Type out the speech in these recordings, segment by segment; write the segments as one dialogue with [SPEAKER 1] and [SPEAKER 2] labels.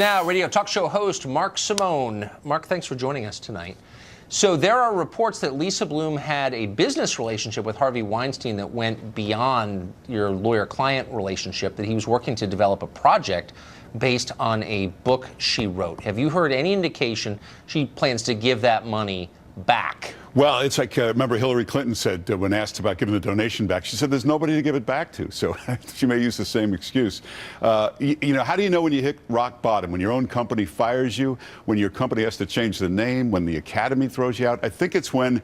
[SPEAKER 1] now radio talk show host Mark Simone. Mark, thanks for joining us tonight. So there are reports that Lisa Bloom had a business relationship with Harvey Weinstein that went beyond your lawyer-client relationship, that he was working to develop a project based on a book she wrote. Have you heard any indication she plans to give that money back?
[SPEAKER 2] Well, it's like, remember Hillary Clinton said when asked about giving the donation back, she said there's nobody to give it back to. So she may use the same excuse. You know, how do you know when you hit rock bottom? When your own company fires you, when your company has to change the name, when the Academy throws you out? I think it's when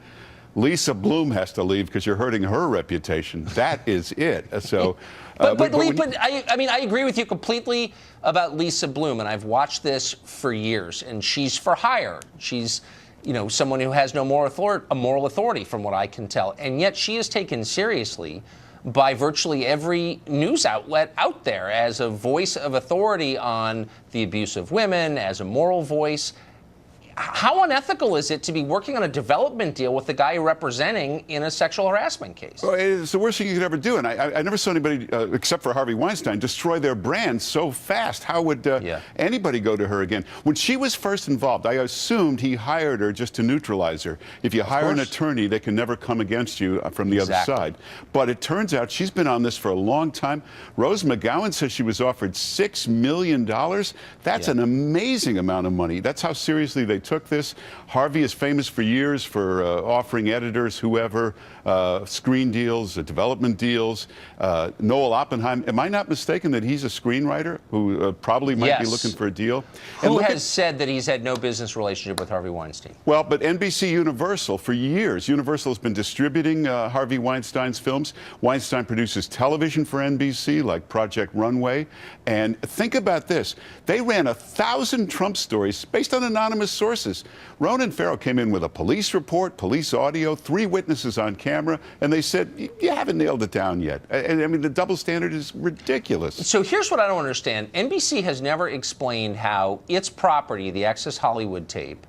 [SPEAKER 2] Lisa Bloom has to leave because you're hurting her reputation. That is it. So,
[SPEAKER 1] I mean, I agree with you completely about Lisa Bloom, and I've watched this for years, and she's for hire. She's, you know, someone who has no moral authority, from what I can tell. And yet she is taken seriously by virtually every news outlet out there as a voice of authority on the abuse of women, as a moral voice. How unethical is it to be working on a development deal with the guy you're representing in a sexual harassment case?
[SPEAKER 2] Well, it's the worst thing you could ever do. And I never saw anybody, except for Harvey Weinstein, destroy their brand so fast. How would anybody go to her again? When she was first involved, I assumed he hired her just to neutralize her. If you hire an attorney, they can never come against you from the other side. But it turns out she's been on this for a long time. Rose McGowan says she was offered $6 million. That's an amazing amount of money. That's how seriously they took this. Harvey is famous for years for offering editors, whoever, screen deals, development deals. Noel Oppenheim, am I not mistaken that he's a screenwriter who probably might be looking for a deal?
[SPEAKER 1] Who has said that he's had no business relationship with Harvey Weinstein?
[SPEAKER 2] Well, but NBC Universal, for years, Universal has been distributing Harvey Weinstein's films. Weinstein produces television for NBC, like Project Runway. And think about this. They ran 1,000 Trump stories based on anonymous sources. Ronan Farrow came in with a police report, police audio, 3 witnesses on camera, and they said, you haven't nailed it down yet. And I mean, the double standard is ridiculous.
[SPEAKER 1] So here's what I don't understand. NBC has never explained how its property, the Access Hollywood tape,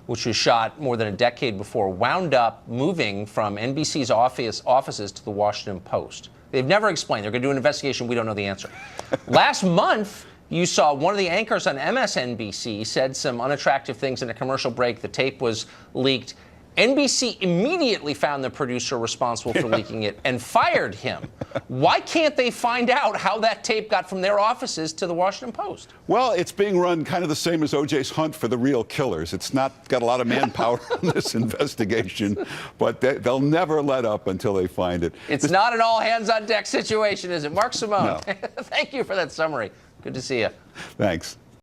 [SPEAKER 1] which was shot more than a decade before, wound up moving from NBC's offices to the Washington Post. They've never explained. They're going to do an investigation. We don't know the answer. Last month, you saw one of the anchors on MSNBC said some unattractive things in a commercial break. The tape was leaked. NBC immediately found the producer responsible for leaking it and fired him. Why can't they find out how that tape got from their offices to the Washington Post?
[SPEAKER 2] Well, it's being run kind of the same as O.J.'s hunt for the real killers. It's not got a lot of manpower on this investigation, but they'll never let up until they find it.
[SPEAKER 1] It's not an all-hands-on-deck situation, is it? Mark Simone,
[SPEAKER 2] No.
[SPEAKER 1] Thank you for that summary. Good to see you.
[SPEAKER 2] Thanks.